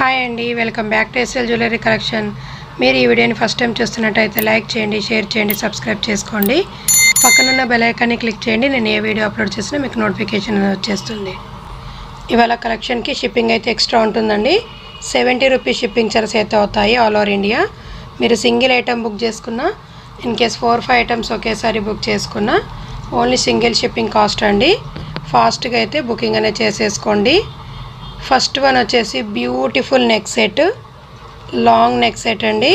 Hi అండి, welcome back to SL jewellery collection. మీరు ఈ వీడియోని ఫస్ట్ టైం చూస్తున్నట్టయితే లైక్ చేయండి, షేర్ చేయండి, సబ్స్క్రైబ్ చేసుకోండి. పక్కనున్న బెల్ ఐకాన్ని క్లిక్ చేయండి. నేను ఏ వీడియో అప్లోడ్ చేసినా మీకు నోటిఫికేషన్ వచ్చేస్తుంది. ఇవాళ కలెక్షన్కి షిప్పింగ్ అయితే ఎక్స్ట్రా ఉంటుందండి. 70 రూపీస్ షిప్పింగ్ చార్జెస్ అయితే అవుతాయి ఆల్ ఓవర్ ఇండియా. మీరు సింగిల్ ఐటమ్ బుక్ చేసుకున్నా, ఇన్ కేస్ 4-5 ఐటమ్స్ ఒకేసారి బుక్ చేసుకున్నా ఓన్లీ సింగిల్ షిప్పింగ్ కాస్ట్ అండి. ఫాస్ట్గా అయితే బుకింగ్ అనేది చేసేసుకోండి. ఫస్ట్ వన్ వచ్చేసి beautiful neck set, long neck set అండి.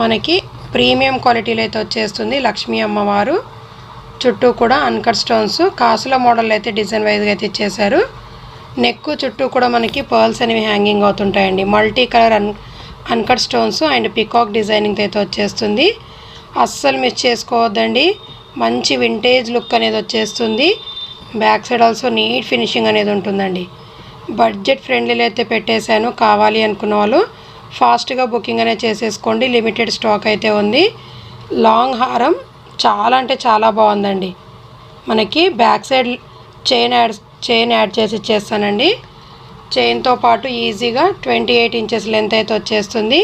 మనకి ప్రీమియం క్వాలిటీలో అయితే వచ్చేస్తుంది. లక్ష్మీ అమ్మవారు చుట్టూ కూడా అన్కట్ స్టోన్స్, కాసుల మోడల్ అయితే డిజైన్ వైజ్గా అయితే ఇచ్చేసారు. నెక్ చుట్టూ కూడా మనకి పర్ల్స్ అనేవి హ్యాంగింగ్ అవుతుంటాయండి. Multi colour uncut stones and peacock designing అయితే వచ్చేస్తుంది. అస్సలు మిస్ చేసుకోవద్దండి. మంచి వింటేజ్ లుక్ అనేది వచ్చేస్తుంది. Back side also neat finishing అనేది ఉంటుందండి. బడ్జెట్ ఫ్రెండ్లీలో అయితే పెట్టేశాను. కావాలి అనుకున్న వాళ్ళు ఫాస్ట్గా బుకింగ్ అనేది చేసేసుకోండి. లిమిటెడ్ స్టాక్ అయితే ఉంది. లాంగ్ హారం చాలా అంటే చాలా బాగుందండి. మనకి బ్యాక్ సైడ్ చైన్ యాడ్ చేసి ఇచ్చేస్తానండి. చైన్తో పాటు ఈజీగా 28 ఇంచెస్ లెంత్ అయితే వచ్చేస్తుంది.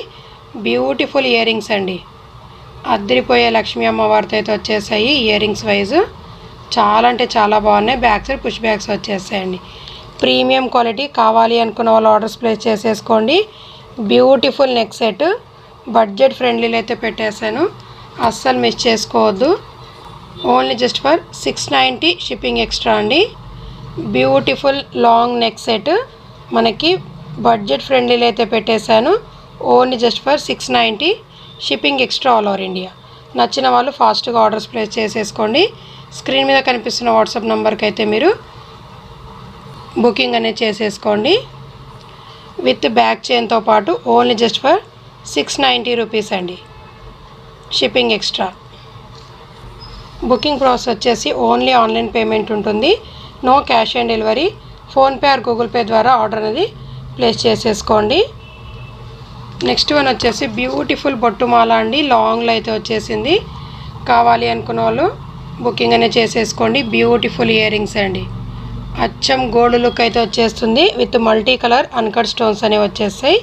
బ్యూటిఫుల్ ఇయర్ రింగ్స్ అండి. అద్దరిపోయే లక్ష్మీ అమ్మవారితో అయితే వచ్చేసాయి. ఇయర్ రింగ్స్ వైజ్ చాలా అంటే చాలా బాగున్నాయి. బ్యాక్ సైడ్ పుష్ బ్యాగ్స్ వచ్చేసాయండి. Premium quality. కావాలి అనుకున్న వాళ్ళు ఆర్డర్స్ ప్లేస్ చేసేసుకోండి. బ్యూటిఫుల్ నెక్ సెట్, బడ్జెట్ ఫ్రెండ్లీలో అయితే పెట్టేశాను. అస్సలు మిస్ చేసుకోవద్దు. Only just for 690 shipping extra అండి. బ్యూటిఫుల్ లాంగ్ నెక్ సెట్ మనకి బడ్జెట్ ఫ్రెండ్లీలో అయితే పెట్టేశాను. Only just for 690 shipping extra all over India. నచ్చిన వాళ్ళు ఫాస్ట్గా ఆర్డర్స్ ప్లేస్ చేసేసుకోండి. స్క్రీన్ మీద కనిపిస్తున్న వాట్సాప్ నెంబర్కి అయితే మీరు బుకింగ్ అనేది చేసేసుకోండి. విత్ బ్యాక్ చైన్తో పాటు ఓన్లీ జస్ట్ ఫర్ 690 రూపీస్ అండి షిప్పింగ్ ఎక్స్ట్రా. బుకింగ్ ప్రాసెస్ వచ్చేసి ఓన్లీ ఆన్లైన్ పేమెంట్ ఉంటుంది. No cash on delivery. PhonePe or Google Pay ద్వారా ఆర్డర్ అనేది ప్లేస్ చేసేసుకోండి. నెక్స్ట్ వన్ వచ్చేసి బ్యూటిఫుల్ బొట్టుమాల అండి. లాంగ్లో అయితే వచ్చేసింది. కావాలి అనుకున్న వాళ్ళు బుకింగ్ అనేది చేసేసుకోండి. బ్యూటిఫుల్ ఇయర్ రింగ్స్ అండి. అచ్చం గోల్డ్ లుక్ అయితే వచ్చేస్తుంది. With multi colour uncut stones అనేవి వచ్చేస్తాయి.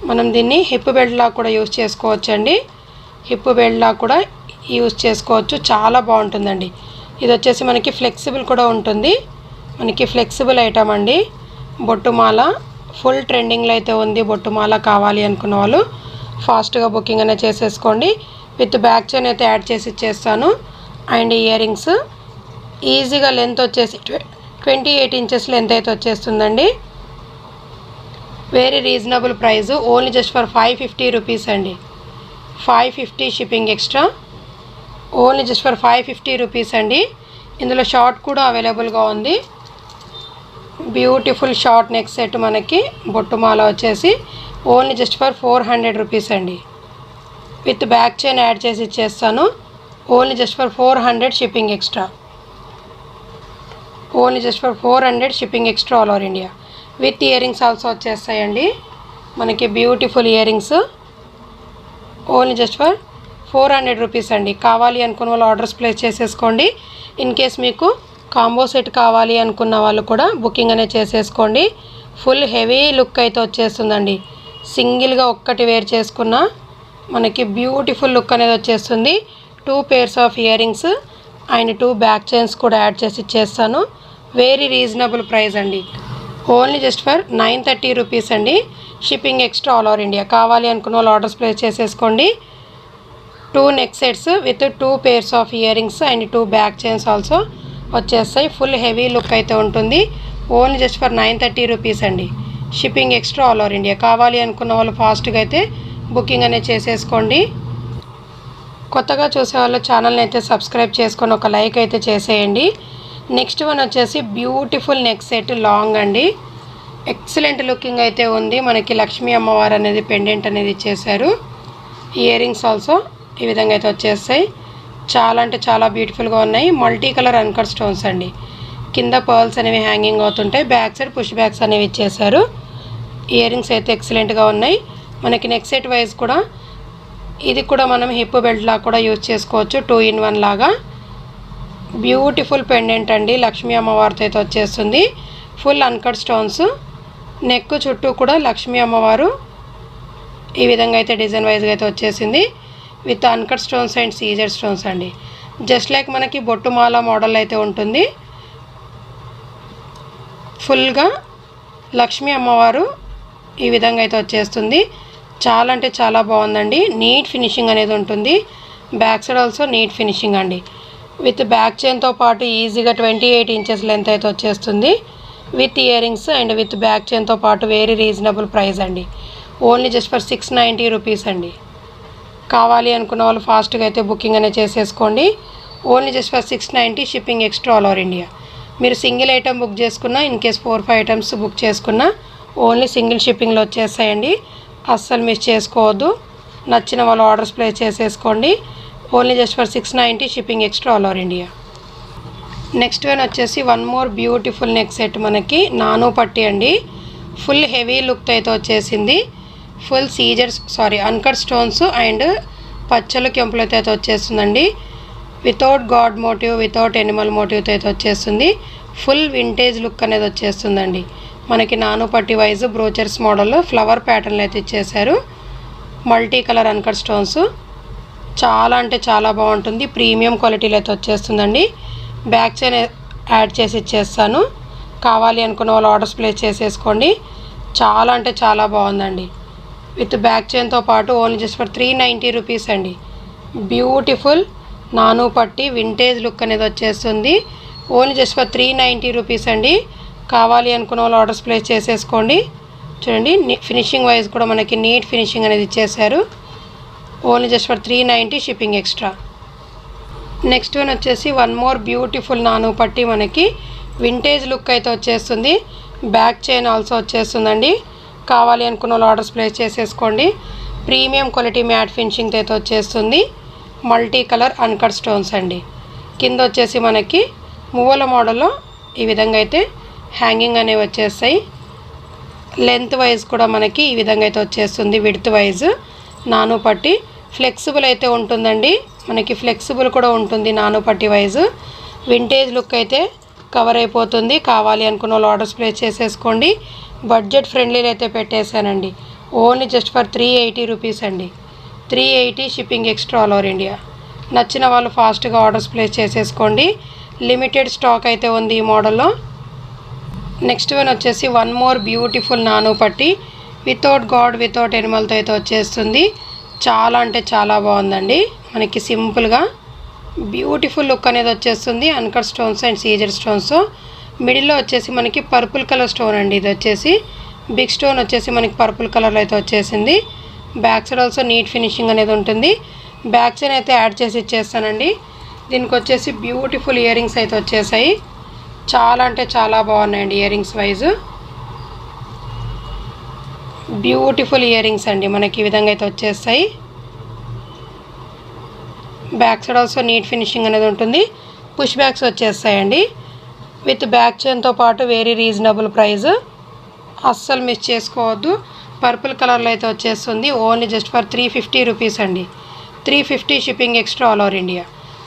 మనం దీన్ని హిప్ బెల్ట్ లా కూడా యూజ్ చేసుకోవచ్చు అండి. హిప్ బెల్ట్ లా కూడా యూజ్ చేసుకోవచ్చు. చాలా బాగుంటుందండి. ఇది వచ్చేసి మనకి ఫ్లెక్సిబుల్ కూడా ఉంటుంది. మనకి ఫ్లెక్సిబుల్ ఐటమ్ అండి. బొట్టుమాల ఫుల్ ట్రెండింగ్లో అయితే ఉంది. బొట్టుమాల కావాలి అనుకున్న వాళ్ళు ఫాస్ట్గా బుకింగ్ అనేది చేసేసుకోండి. విత్ బ్యాక్ చైన్ అయితే యాడ్ చేసి ఇచ్చేస్తాను. అండ్ ఇయర్ రింగ్స్ ఈజీగా లెంత్ వచ్చేసి 28 ఇంచెస్ లెంత్ అయితే వచ్చేస్తుందండి. Very reasonable price. Only just for 550 rupees అండి. 550 shipping extra. Only just for 550 rupees అండి. ఇందులో షార్ట్ కూడా అవైలబుల్గా ఉంది. బ్యూటిఫుల్ షార్ట్ నెక్ సెట్ మనకి బొట్టుమాల వచ్చేసి ఓన్లీ జస్ట్ ఫర్ 400 రూపీస్ అండి. విత్ బ్యాక్ చైన్ యాడ్ చేసి ఇచ్చేస్తాను. Only just for 400 shipping extra. Only just for 400 shipping extra all over India. With ear rings also వచ్చేస్తాయండి. మనకి beautiful ear rings only just for 400 rupees అండి. కావాలి అనుకున్న వాళ్ళు orders place చేసేసుకోండి. ఇన్ కేస్ మీకు కాంబో సెట్ కావాలి అనుకున్న వాళ్ళు కూడా బుకింగ్ అనేది చేసేసుకోండి. ఫుల్ హెవీ లుక్ అయితే వచ్చేస్తుందండి. సింగిల్గా ఒక్కటి వేర్ చేసుకున్న మనకి బ్యూటిఫుల్ లుక్ అనేది వచ్చేస్తుంది. 2 pairs of year rings and 2 back chains కూడా యాడ్ చేసి ఇచ్చేస్తాను. వెరీ రీజనబుల్ ప్రైస్ అండి. ఓన్లీ జస్ట్ ఫర్ 930 రూపీస్ అండి. Shipping extra all over India. కావాలి అనుకున్న వాళ్ళు ఆర్డర్స్ ప్లేస్ చేసేసుకోండి. 2 neck sets with 2 pairs of year rings and 2 back chains also వచ్చేస్తాయి. ఫుల్ హెవీ లుక్ అయితే ఉంటుంది. ఓన్లీ జస్ట్ ఫర్ 930 రూపీస్ అండి. Shipping extra all over India. కావాలి అనుకున్న వాళ్ళు ఫాస్ట్గా అయితే బుకింగ్ అనేది చేసేసుకోండి. కొత్తగా చూసే వాళ్ళు ఛానల్ని అయితే సబ్స్క్రైబ్ చేసుకొని ఒక లైక్ అయితే చేసేయండి. నెక్స్ట్ వన్ వచ్చేసి బ్యూటిఫుల్ నెక్ సెట్ లాంగ్ అండి. ఎక్సలెంట్ లుకింగ్ అయితే ఉంది. మనకి లక్ష్మీ అమ్మవారు అనేది పెండెంట్ అనేది ఇచ్చేసారు. ఇయర్ రింగ్స్ ఆల్సో ఈ విధంగా అయితే వచ్చేస్తాయి. చాలా అంటే చాలా బ్యూటిఫుల్గా ఉన్నాయి. మల్టీ కలర్ అన్కట్ స్టోన్స్ అండి. కింద పర్ల్స్ అనేవి హ్యాంగింగ్ అవుతుంటాయి. బ్యాక్ సైడ్ పుష్ బ్యాగ్స్ అనేవి ఇచ్చేసారు. ఇయర్ రింగ్స్ అయితే ఎక్సలెంట్గా ఉన్నాయి. మనకి నెక్ సెట్ వైజ్ కూడా ఇది కూడా మనం హిప్ బెల్ట్ లా కూడా యూజ్ చేసుకోవచ్చు. 2 in 1 లాగా. బ్యూటిఫుల్ పెండెంట్ అండి. లక్ష్మీ అమ్మవారితో అయితే వచ్చేస్తుంది. ఫుల్ అన్కట్ స్టోన్స్ నెక్ చుట్టూ కూడా లక్ష్మీ అమ్మవారు ఈ విధంగా అయితే డిజైన్ వైజ్గా అయితే వచ్చేసింది విత్ అన్కట్ స్టోన్స్ అండ్ సీజర్ స్టోన్స్ అండి. జస్ట్ లైక్ మనకి బొట్టుమాల మోడల్ అయితే ఉంటుంది. ఫుల్గా లక్ష్మీ అమ్మవారు ఈ విధంగా అయితే వచ్చేస్తుంది. చాలా అంటే చాలా బాగుందండి. నీట్ ఫినిషింగ్ అనేది ఉంటుంది. Back side also neat finishing అండి. విత్ బ్యాక్ చైన్తో పాటు ఈజీగా 28 ఇంచెస్ లెంత్ అయితే వచ్చేస్తుంది. With year rings and with back చైన్తో పాటు వెరీ రీజనబుల్ ప్రైస్ అండి. ఓన్లీ జస్ట్ ఫర్ 690 రూపీస్ అండి. కావాలి అనుకున్న వాళ్ళు ఫాస్ట్గా అయితే బుకింగ్ అనేది చేసేసుకోండి. Only just for 690 shipping extra all over India. మీరు సింగిల్ ఐటమ్ బుక్ చేసుకున్నా ఇన్ కేస్ 4-5 ఐటమ్స్ బుక్ చేసుకున్నా ఓన్లీ సింగిల్ షిప్పింగ్లో వచ్చేస్తాయండి. అస్సలు మిస్ చేసుకోవద్దు. నచ్చిన వాళ్ళు ఆర్డర్స్ ప్లేస్ చేసేసుకోండి. Only just for 690 shipping extra all over India. Next one వచ్చేసి one more beautiful neck set మనకి నాను పట్టి అండి. ఫుల్ హెవీ లుక్ అయితే వచ్చేసింది. ఫుల్ అన్కట్ స్టోన్స్ అండ్ పచ్చలు కెంపులతో అయితే వచ్చేస్తుందండి. Without god motive without animal మోటివ్తో అయితే వచ్చేస్తుంది. ఫుల్ వింటేజ్ లుక్ అనేది వచ్చేస్తుందండి. మనకి నాను పట్టి వైజ్ బ్రోచర్స్ మోడల్లో ఫ్లవర్ ప్యాటర్న్ అయితే ఇచ్చేసారు. మల్టీ కలర్ అన్కట్ స్టోన్స్ చాలా అంటే చాలా బాగుంటుంది. ప్రీమియం క్వాలిటీలో అయితే వచ్చేస్తుందండి. బ్యాక్ చైన్ యాడ్ చేసి ఇచ్చేస్తాను. కావాలి అనుకున్న వాళ్ళు ఆర్డర్స్ ప్లేస్ చేసేసుకోండి. చాలా అంటే చాలా బాగుందండి. విత్ బ్యాక్ చైన్తో పాటు ఓన్లీ జస్ట్ ఫర్ 390 రూపీస్ అండి. బ్యూటిఫుల్ నాను పట్టి వింటేజ్ లుక్ అనేది వచ్చేస్తుంది. ఓన్లీ జస్ట్ ఫర్ 390 రూపీస్ అండి. కావాలి అనుకున్న వాళ్ళు ఆర్డర్స్ ప్లేస్ చేసేసుకోండి. చూడండి ఫినిషింగ్ వైజ్ కూడా మనకి నీట్ ఫినిషింగ్ అనేది ఇచ్చేసారు. Only just for 390 shipping extra. Next one వచ్చేసి వన్ మోర్ బ్యూటిఫుల్ నాను పట్టి మనకి వింటేజ్ లుక్ అయితే వచ్చేస్తుంది. బ్యాక్ చైన్ ఆల్సో వచ్చేస్తుందండి. కావాలి అనుకున్న వాళ్ళు ఆర్డర్స్ ప్లేస్ చేసేసుకోండి. ప్రీమియం క్వాలిటీ మ్యాట్ ఫినిషింగ్ అయితే వచ్చేస్తుంది. మల్టీ కలర్ అన్కట్ స్టోన్స్ అండి. కింద వచ్చేసి మనకి మువ్వల మోడల్లో ఈ విధంగా అయితే హ్యాంగింగ్ అనేవి వచ్చేస్తాయి. లెంత్ వైజ్ కూడా మనకి ఈ విధంగా అయితే వచ్చేస్తుంది. విడ్త్ వైజ్ నాను పట్టి ఫ్లెక్సిబుల్ అయితే ఉంటుందండి. మనకి ఫ్లెక్సిబుల్ కూడా ఉంటుంది. నాను పట్టి వైజ్ వింటేజ్ లుక్ అయితే కవర్ అయిపోతుంది. కావాలి అనుకున్న వాళ్ళు ఆర్డర్స్ ప్లేస్ చేసేసుకోండి. బడ్జెట్ ఫ్రెండ్లీలో అయితే పెట్టేశానండి. ఓన్లీ జస్ట్ ఫర్ 380 రూపీస్ అండి. 380 shipping extra all over India. నచ్చిన వాళ్ళు ఫాస్ట్గా ఆర్డర్స్ ప్లేస్ చేసేసుకోండి. లిమిటెడ్ స్టాక్ అయితే ఉంది ఈ మోడల్లో. నెక్స్ట్ వన్ వచ్చేసి వన్ మోర్ బ్యూటిఫుల్ నాను పట్టి వితౌట్ గాడ్ వితౌట్ ఎనిమల్తో అయితే వచ్చేస్తుంది. చాలా అంటే చాలా బాగుందండి. మనకి సింపుల్గా బ్యూటిఫుల్ లుక్ అనేది వచ్చేస్తుంది. అన్కట్ స్టోన్స్ అండ్ సీజర్ స్టోన్స్. మిడిల్లో వచ్చేసి మనకి పర్పుల్ కలర్ స్టోన్ అండి. ఇది వచ్చేసి బిగ్ స్టోన్ వచ్చేసి మనకి పర్పుల్ కలర్లో అయితే వచ్చేసింది. Back side also neat finishing అనేది ఉంటుంది. బ్యాక్ చైన్ అయితే యాడ్ చేసి ఇచ్చేస్తానండి. దీనికి వచ్చేసి బ్యూటిఫుల్ ఇయర్ రింగ్స్ అయితే వచ్చేసాయి. చాలా అంటే చాలా బాగున్నాయండి ear rings wise. Beautiful year rings అండి. మనకి ఈ విధంగా అయితే వచ్చేస్తాయి. Back side also neat finishing అనేది ఉంటుంది. పుష్ బ్యాక్స్ వచ్చేస్తాయండి. విత్ బ్యాక్ చైన్తో పాటు వెరీ రీజనబుల్ ప్రైస్. అస్సలు మిస్ చేసుకోవద్దు. పర్పుల్ కలర్లో అయితే వచ్చేస్తుంది. ఓన్లీ జస్ట్ ఫర్ 350 రూపీస్ అండి. 350 shipping extra all over India.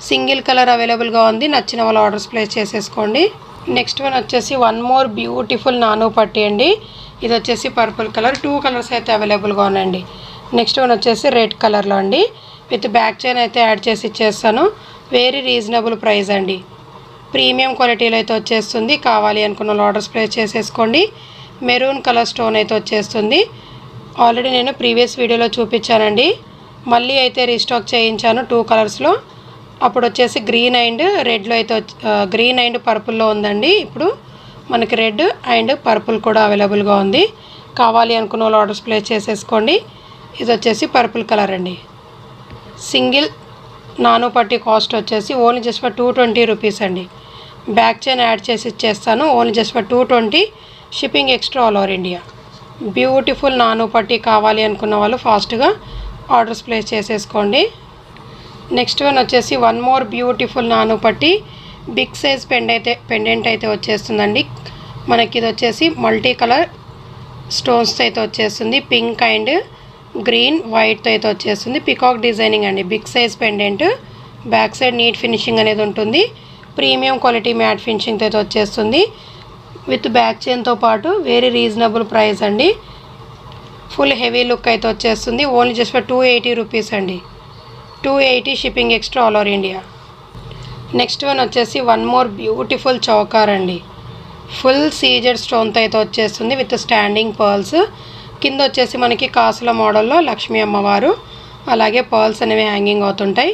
Single colour అవైలబుల్గా ఉంది. నచ్చిన వాళ్ళు ఆర్డర్స్ ప్లేస్ చేసేసుకోండి. నెక్స్ట్ వన్ వచ్చేసి వన్ మోర్ బ్యూటిఫుల్ నాను పట్టి అండి. ఇది వచ్చేసి పర్పుల్ కలర్. 2 కలర్స్ అయితే అవైలబుల్గా ఉన్నాయండి. నెక్స్ట్ వన్ వచ్చేసి రెడ్ కలర్లో అండి. విత్ బ్యాక్ చైన్ అయితే యాడ్ చేసి ఇచ్చేస్తాను. వెరీ రీజనబుల్ ప్రైస్ అండి. ప్రీమియం క్వాలిటీలో అయితే వచ్చేస్తుంది. కావాలి అనుకున్న వాళ్ళు ఆర్డర్స్ ప్లేస్ చేసేసుకోండి. మెరూన్ కలర్ స్టోన్ అయితే వచ్చేస్తుంది. ఆల్రెడీ నేను ప్రీవియస్ వీడియోలో చూపించానండి. మళ్ళీ అయితే రీస్టాక్ చేయించాను 2 కలర్స్లో. అప్పుడు వచ్చేసి గ్రీన్ అండ్ రెడ్లో అయితే గ్రీన్ అండ్ పర్పుల్లో ఉందండి. ఇప్పుడు మనకి రెడ్ అండ్ పర్పుల్ కూడా అవైలబుల్గా ఉంది. కావాలి అనుకున్న వాళ్ళు ఆర్డర్స్ ప్లేస్ చేసేసుకోండి. ఇది వచ్చేసి పర్పుల్ కలర్ అండి. సింగిల్ నాను పట్టి కాస్ట్ వచ్చేసి ఓన్లీ జస్ట్ ఫర్ 220 రూపీస్ అండి. బ్యాక్ చైన్ యాడ్ చేసి ఇచ్చేస్తాను. Only just for 220 shipping extra all over India. Beautiful నాను పట్టి కావాలి అనుకున్న వాళ్ళు ఫాస్ట్గా ఆర్డర్స్ ప్లేస్ చేసేసుకోండి. నెక్స్ట్ వన్ వచ్చేసి వన్ మోర్ బ్యూటిఫుల్ నాను పట్టి బిగ్ సైజ్ పెండెంట్ అయితే వచ్చేస్తుందండి. మనకి ఇది వచ్చేసి మల్టీ కలర్ స్టోన్స్ అయితే వచ్చేస్తుంది. పింక్ అండ్ గ్రీన్ వైట్తో అయితే వచ్చేస్తుంది. పికాక్ డిజైనింగ్ అండి. Big size pendant. Back side neat finishing అనేది ఉంటుంది. ప్రీమియం క్వాలిటీ మ్యాట్ ఫినిషింగ్తో అయితే వచ్చేస్తుంది. విత్ బ్యాక్ చైన్తో పాటు వెరీ రీజనబుల్ ప్రైస్ అండి. ఫుల్ హెవీ లుక్ అయితే వచ్చేస్తుంది. ఓన్లీ జస్ట్ ఫర్ 280 రూపీస్ అండి. 280 shipping extra all over India. Next one వచ్చేసి వన్ మోర్ బ్యూటిఫుల్ చౌకార్ అండి. ఫుల్ సీజెడ్ స్టోన్తో అయితే వచ్చేస్తుంది విత్ స్టాండింగ్ పర్ల్స్. కింద వచ్చేసి మనకి కాసుల మోడల్లో లక్ష్మీ అమ్మవారు, అలాగే పర్ల్స్ అనేవి హ్యాంగింగ్ అవుతుంటాయి.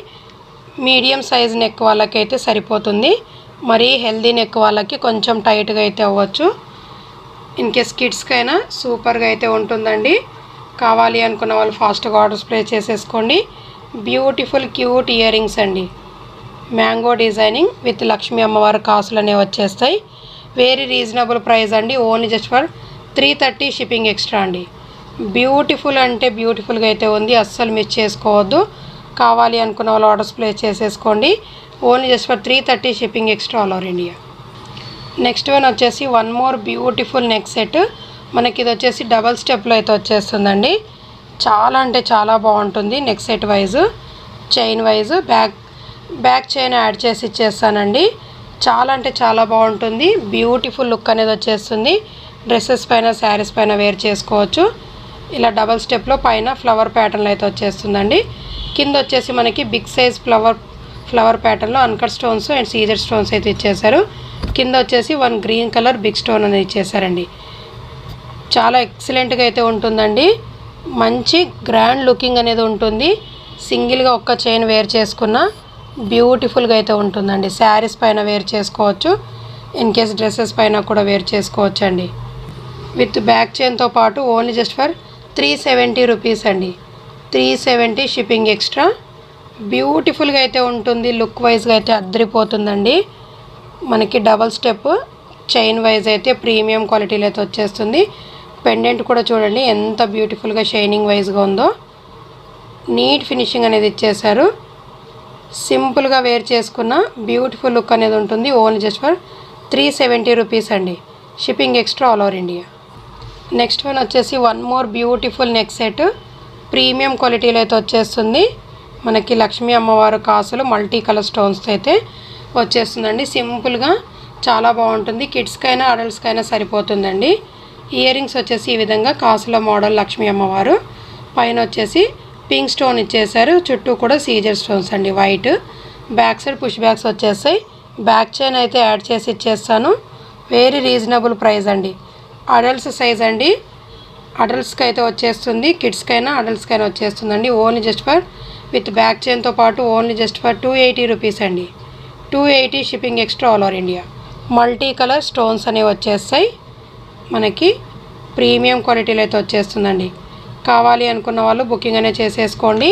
మీడియం సైజ్ నెక్ వాళ్ళకైతే సరిపోతుంది. మరీ హెల్దీ నెక్ వాళ్ళకి కొంచెం టైట్గా అయితే అవ్వచ్చు. ఇన్కేస్ కిడ్స్కైనా సూపర్గా అయితే ఉంటుందండి. కావాలి అనుకున్న వాళ్ళు ఫాస్ట్గా ఆర్డర్స్ ప్లేస్ చేసేసుకోండి. బ్యూటిఫుల్ క్యూట్ ఇయర్ రింగ్స్ అండి. మ్యాంగో డిజైనింగ్ విత్ లక్ష్మీ అమ్మవారి కాసులు అనేవి వచ్చేస్తాయి. వెరీ రీజనబుల్ ప్రైస్ అండి. Only just for 330 shipping extra అండి. బ్యూటిఫుల్ అంటే బ్యూటిఫుల్గా అయితే ఉంది. అస్సలు మిస్ చేసుకోవద్దు. కావాలి అనుకున్న వాళ్ళు ఆర్డర్స్ ప్లేస్ చేసేసుకోండి. Only just for 330 shipping extra all over India. Next one వచ్చేసి one more beautiful neck set. మనకి ఇది వచ్చేసి డబల్ స్టెప్లో అయితే వచ్చేస్తుందండి. చాలా అంటే చాలా బాగుంటుంది. Neck set wise, chain wise, back chain add చేసి ఇచ్చేస్తానండి. చాలా అంటే చాలా బాగుంటుంది. బ్యూటిఫుల్ లుక్ అనేది వచ్చేస్తుంది. డ్రెస్సెస్ పైన, శారీస్ పైన వేర్ చేసుకోవచ్చు. ఇలా డబల్ స్టెప్లో పైన ఫ్లవర్ ప్యాటర్న్లో అయితే వచ్చేస్తుందండి. కింద వచ్చేసి మనకి బిగ్ సైజ్ ఫ్లవర్ ప్యాటర్న్లో అన్కట్ స్టోన్స్ అండ్ సీజర్ స్టోన్స్ అయితే ఇచ్చేసారు. కింద వచ్చేసి one green colour big stone అనేది ఇచ్చేసారండి. చాలా ఎక్సలెంట్గా అయితే ఉంటుందండి. మంచి గ్రాండ్ లుకింగ్ అనేది ఉంటుంది. సింగిల్గా ఒక్క చైన్ వేర్ చేసుకున్న బ్యూటిఫుల్గా అయితే ఉంటుందండి. శారీస్ పైన వేర్ చేసుకోవచ్చు. ఇన్కేస్ డ్రెస్సెస్ పైన కూడా వేర్ చేసుకోవచ్చు అండి. విత్ బ్యాక్ చైన్తో పాటు ఓన్లీ జస్ట్ ఫర్ 370 రూపీస్ అండి. 370 షిప్పింగ్ ఎక్స్ట్రా. బ్యూటిఫుల్గా అయితే ఉంటుంది. లుక్ వైజ్గా అయితే అద్దరిపోతుందండి. మనకి డబల్ స్టెప్ చైన్ వైజ్ అయితే ప్రీమియం క్వాలిటీలో అయితే వచ్చేస్తుంది. పెండెంట్ కూడా చూడండి ఎంత బ్యూటిఫుల్గా షైనింగ్ వైజ్గా ఉందో. నీట్ ఫినిషింగ్ అనేది ఇచ్చేసారు. సింపుల్గా వేర్ చేసుకున్న బ్యూటిఫుల్ లుక్ అనేది ఉంటుంది. ఓన్లీ జస్ట్ ఫర్ 370 రూపీస్ అండి. Shipping extra all over India. Next one వచ్చేసి one more beautiful neck set. Premium క్వాలిటీలో అయితే వచ్చేస్తుంది. మనకి లక్ష్మీ అమ్మవారు కాసులు మల్టీ కలర్ స్టోన్స్తో అయితే వచ్చేస్తుందండి. సింపుల్గా చాలా బాగుంటుంది. కిడ్స్కైనా అడల్ట్స్కైనా సరిపోతుందండి. ఇయర్ రింగ్స్ వచ్చేసి ఈ విధంగా కాసుల మోడల్ లక్ష్మీ అమ్మవారు, పైన వచ్చేసి పింక్ స్టోన్ ఇచ్చేసారు. చుట్టూ కూడా సీజర్ స్టోన్స్ అండి white. Back side push backs వచ్చేస్తాయి. బ్యాక్ చైన్ అయితే యాడ్ చేసి ఇచ్చేస్తాను. వెరీ రీజనబుల్ ప్రైస్ అండి. అడల్ట్స్ సైజ్ అండి. అడల్ట్స్కి అయితే వచ్చేస్తుంది. కిడ్స్కైనా అడల్ట్స్కైనా వచ్చేస్తుందండి. Only just for with back చైన్తో పాటు ఓన్లీ జస్ట్ ఫర్ 280 రూపీస్ అండి. 280 shipping extra all over India. Multi colour stones అనేవి వచ్చేస్తాయి. మనకి ప్రీమియం క్వాలిటీలో అయితే వచ్చేస్తుందండి. కావాలి అనుకున్న వాళ్ళు బుకింగ్ అనేది చేసేసుకోండి.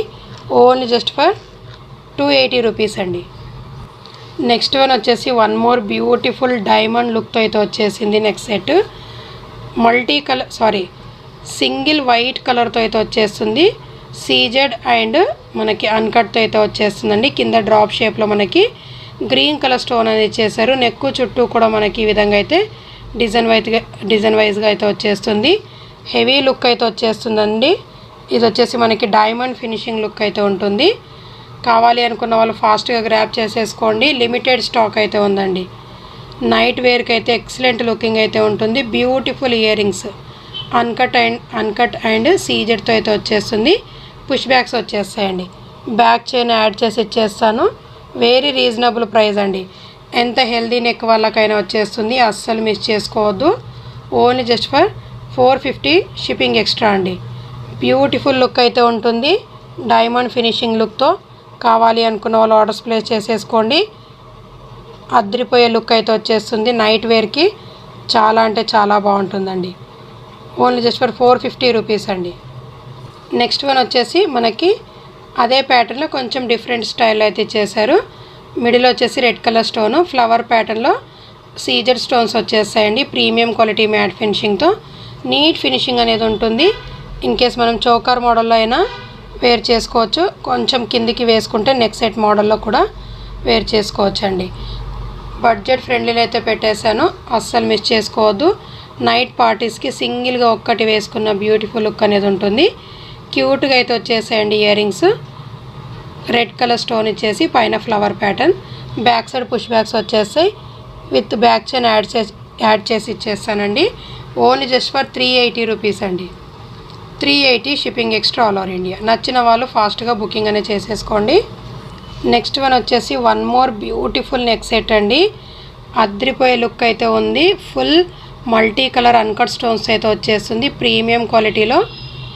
ఓన్లీ జస్ట్ ఫర్ 280 రూపీస్ అండి. నెక్స్ట్ వన్ వచ్చేసి వన్ మోర్ బ్యూటిఫుల్ డైమండ్ లుక్తో అయితే వచ్చేసింది నెక్ సెట్. సింగిల్ వైట్ కలర్తో అయితే వచ్చేస్తుంది. సీజెడ్ అండ్ మనకి అన్కట్తో అయితే వచ్చేస్తుందండి. కింద డ్రాప్ షేప్లో మనకి గ్రీన్ కలర్ స్టోన్ అనేది ఇచ్చేసారు. నెక్ చుట్టూ కూడా మనకి ఈ విధంగా అయితే డిజైన్ వైజ్గా అయితే వచ్చేస్తుంది. హెవీ లుక్ అయితే వచ్చేస్తుందండి. ఇది వచ్చేసి మనకి డైమండ్ ఫినిషింగ్ లుక్ అయితే ఉంటుంది. కావాలి అనుకున్న వాళ్ళు ఫాస్ట్గా గ్రాప్ చేసేసుకోండి. లిమిటెడ్ స్టాక్ అయితే ఉందండి. నైట్ వేర్కి అయితే ఎక్సలెంట్ లుకింగ్ అయితే ఉంటుంది. Beautiful year rings uncut and సీజెడ్తో అయితే వచ్చేస్తుంది. పుష్ బ్యాగ్స్ వచ్చేస్తాయండి. బ్యాక్ చైన్ యాడ్ చేసి ఇచ్చేస్తాను. వెరీ రీజనబుల్ ప్రైస్ అండి. ఎంత హెల్దీ నెక్ వాళ్ళకైనా వచ్చేస్తుంది. అస్సలు మిస్ చేసుకోవద్దు. Only just for 450 shipping extra అండి. బ్యూటిఫుల్ లుక్ అయితే ఉంటుంది. డైమండ్ ఫినిషింగ్ లుక్తో. కావాలి అనుకున్న వాళ్ళు ఆర్డర్స్ ప్లేస్ చేసేసుకోండి. అద్రిపోయే లుక్ అయితే వచ్చేస్తుంది. నైట్ వేర్కి చాలా అంటే చాలా బాగుంటుందండి. ఓన్లీ జస్ట్ ఫర్ 450 రూపీస్ అండి. నెక్స్ట్ వన్ వచ్చేసి మనకి అదే ప్యాటర్న్లో కొంచెం డిఫరెంట్ స్టైల్ అయితే ఇచ్చేసారు. మిడిల్ వచ్చేసి రెడ్ కలర్ స్టోను, ఫ్లవర్ ప్యాటర్న్లో సీజర్ స్టోన్స్ వచ్చేస్తాయండి. ప్రీమియం క్వాలిటీ మ్యాట్ ఫినిషింగ్తో నీట్ ఫినిషింగ్ అనేది ఉంటుంది. ఇన్ కేస్ మనం చోకర్ మోడల్లో అయినా వేర్ చేసుకోవచ్చు. కొంచెం కిందికి వేసుకుంటే నెక్ సెట్ మోడల్లో కూడా వేర్ చేసుకోవచ్చు అండి. బడ్జెట్ ఫ్రెండ్లీలో అయితే పెట్టేశాను. అస్సలు మిస్ చేసుకోవద్దు. నైట్ పార్టీస్కి సింగిల్గా ఒక్కటి వేసుకున్న బ్యూటిఫుల్ లుక్ అనేది ఉంటుంది. క్యూట్గా అయితే వచ్చేసాయండి ear rings. Red colour stone ఇచ్చేసి పైన flower pattern. Back side push backs వచ్చేస్తాయి. విత్ బ్యాక్ చైన్ యాడ్ చేసి ఇచ్చేస్తానండి. ఓన్లీ జస్ట్ ఫర్ 380 రూపీస్ అండి. 380 shipping extra all over India. నచ్చిన వాళ్ళు ఫాస్ట్గా బుకింగ్ అనేది చేసేసుకోండి. నెక్స్ట్ వన్ వచ్చేసి one more beautiful neck set అండి. అద్రిపోయే లుక్ అయితే ఉంది. Full multi colour uncut stones అయితే వచ్చేస్తుంది. ప్రీమియం క్వాలిటీలో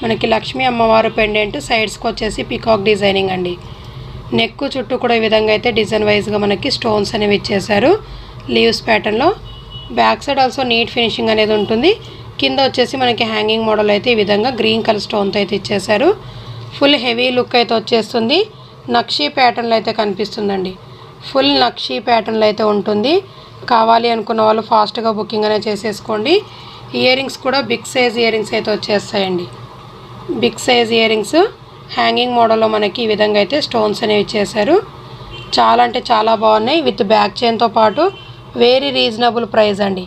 మనకి లక్ష్మీ అమ్మవారు పెండెంట్, సైడ్స్కి వచ్చేసి పికాక్ డిజైనింగ్ అండి. నెక్ చుట్టూ కూడా ఈ విధంగా అయితే డిజైన్ వైజ్గా మనకి స్టోన్స్ అనేవి ఇచ్చేసారు లీవ్స్ ప్యాటర్న్లో. Back side also neat finishing అనేది ఉంటుంది. కింద వచ్చేసి మనకి హ్యాంగింగ్ మోడల్ అయితే ఈ విధంగా గ్రీన్ కలర్ స్టోన్తో అయితే ఇచ్చేసారు. ఫుల్ హెవీ లుక్ అయితే వచ్చేస్తుంది. నక్షీ ప్యాటర్న్లో అయితే కనిపిస్తుందండి. ఫుల్ నక్షీ ప్యాటర్న్లో అయితే ఉంటుంది. కావాలి అనుకున్న వాళ్ళు ఫాస్ట్గా బుకింగ్ అనేది చేసేసుకోండి. ఇయర్ రింగ్స్ కూడా బిగ్ సైజ్ ఇయర్ రింగ్స్ అయితే వచ్చేస్తాయండి. Big size ear rings hanging మోడల్లో మనకి ఈ విధంగా అయితే స్టోన్స్ అనేవి ఇచ్చేసారు. చాలా అంటే చాలా బాగున్నాయి. విత్ బ్యాక్ చైన్తో పాటు వెరీ రీజనబుల్ ప్రైస్ అండి.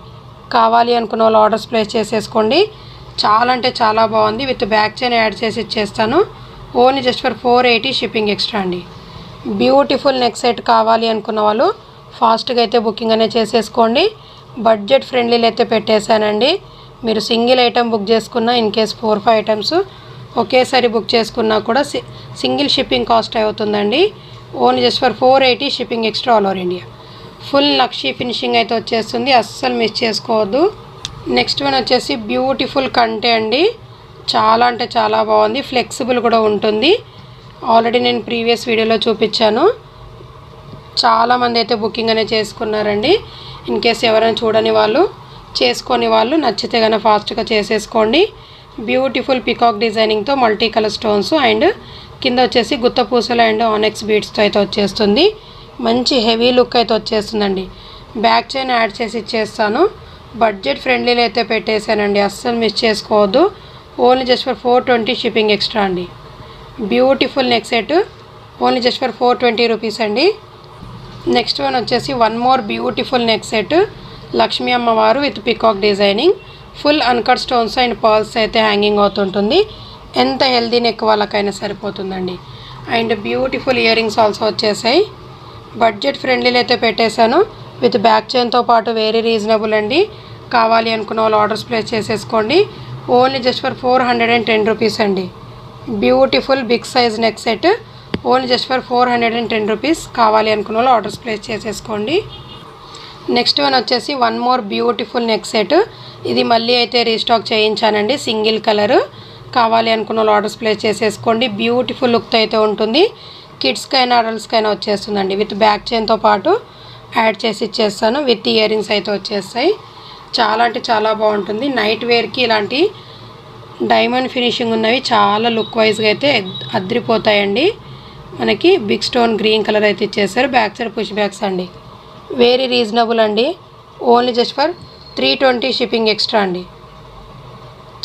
కావాలి అనుకున్న వాళ్ళు ఆర్డర్స్ ప్లేస్ చేసేసుకోండి. చాలా అంటే చాలా బాగుంది. విత్ బ్యాక్ చైన్ యాడ్ చేసి ఇచ్చేస్తాను. Only just for 480 shipping extra అండి. బ్యూటిఫుల్ నెక్ సెట్ కావాలి అనుకున్న వాళ్ళు ఫాస్ట్గా అయితే బుకింగ్ అనేది చేసేసుకోండి. బడ్జెట్ ఫ్రెండ్లీలో అయితే పెట్టేశానండి. మీరు సింగిల్ ఐటెం బుక్ చేసుకున్నా, ఇన్ కేస్ 4-5 ఐటమ్స్ ఒకేసారి బుక్ చేసుకున్నా కూడా సింగిల్ షిప్పింగ్ కాస్ట్ అవుతుందండి. Only just for 480 shipping extra all over India. Full nakshi finishing అయితే వచ్చేస్తుంది. అస్సలు మిస్ చేసుకోవద్దు. నెక్స్ట్ వన్ వచ్చేసి బ్యూటిఫుల్ కంటే అండి. చాలా అంటే చాలా బాగుంది. ఫ్లెక్సిబుల్ కూడా ఉంటుంది. ఆల్రెడీ నేను ప్రీవియస్ వీడియోలో చూపించాను. చాలామంది అయితే బుకింగ్ అనేది చేసుకున్నారండి. ఇన్ కేస్ ఎవరైనా చూడని వాళ్ళు, చేసుకొని వాళ్ళు నచ్చితే కనుక ఫాస్ట్గా చేసేసుకోండి. బ్యూటిఫుల్ పికాక్ డిజైనింగ్తో మల్టీ కలర్ స్టోన్స్ అండ్ కింద వచ్చేసి గుత్త పూసలు అండ్ ఆనెక్స్ బీడ్స్తో అయితే వచ్చేస్తుంది. మంచి హెవీ లుక్ అయితే వచ్చేస్తుందండి. బ్యాక్ చైన్ యాడ్ చేసి ఇచ్చేస్తాను. బడ్జెట్ ఫ్రెండ్లీలో అయితే పెట్టేశానండి. అస్సలు మిస్ చేసుకోవద్దు. Only just for 420 shipping extra అండి. Beautiful neck set only just for 420 rupees అండి. నెక్స్ట్ వన్ వచ్చేసి one more beautiful neck set. Lakshmi అమ్మవారు విత్ పికాక్ డిజైనింగ్. Full uncut stones and pearls అయితే హ్యాంగింగ్ అవుతుంటుంది. ఎంత హెల్దీ నెక్ వాళ్ళకైనా సరిపోతుందండి. And beautiful ear rings also వచ్చేసాయి. బడ్జెట్ ఫ్రెండ్లీలో అయితే పెట్టేశాను. విత్ బ్యాక్ చైన్తో పాటు వెరీ రీజనబుల్ అండి. కావాలి అనుకున్న వాళ్ళు ఆర్డర్స్ ప్లేస్ చేసేసుకోండి. ఓన్లీ జస్ట్ ఫర్ 410 రూపీస్ అండి. Beautiful big size neck set only just for 410 rupees. కావాలి అనుకున్న వాళ్ళు ఆర్డర్స్ ప్లేస్ చేసేసుకోండి. నెక్స్ట్ వన్ వచ్చేసి one more beautiful neck set. ఇది మళ్ళీ అయితే రీస్టాక్ చేయించానండి. Single colour. కావాలి అనుకున్న వాళ్ళు ఆర్డర్స్ ప్లేస్ చేసేసుకోండి. బ్యూటిఫుల్ లుక్తో అయితే ఉంటుంది. కిడ్స్కైనా అడల్ట్స్కైనా వచ్చేస్తుందండి. విత్ బ్యాక్ చైన్తో పాటు యాడ్ చేసి ఇచ్చేస్తాను. విత్ ఇయర్ రింగ్స్ అయితే వచ్చేస్తాయి. చాలా అంటే చాలా బాగుంటుంది. నైట్ వేర్కి ఇలాంటి డైమండ్ ఫినిషింగ్ ఉన్నవి చాలా లుక్ వైజ్గా అయితే అద్రిపోతాయండి. మనకి బిగ్ స్టోన్ గ్రీన్ కలర్ అయితే ఇచ్చేసారు. బ్యాక్ సైడ్ పుష్ బ్యాక్స్ అండి. వెరీ రీజనబుల్ అండి. Only just for 320 shipping extra అండి.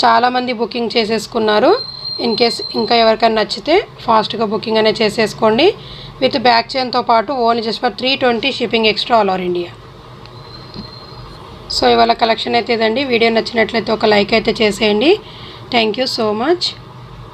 చాలామంది బుకింగ్ చేసేసుకున్నారు. ఇన్ కేస్ ఇంకా ఎవరికైనా నచ్చితే ఫాస్ట్గా బుకింగ్ అనేది చేసేసుకోండి. విత్ బ్యాక్ చైన్తో పాటు only just for 320 shipping extra all over India. So ఇవాళ కలెక్షన్ అయితే ఇదండి. వీడియో నచ్చినట్లయితే ఒక లైక్ అయితే చేసేయండి. Thank you so much.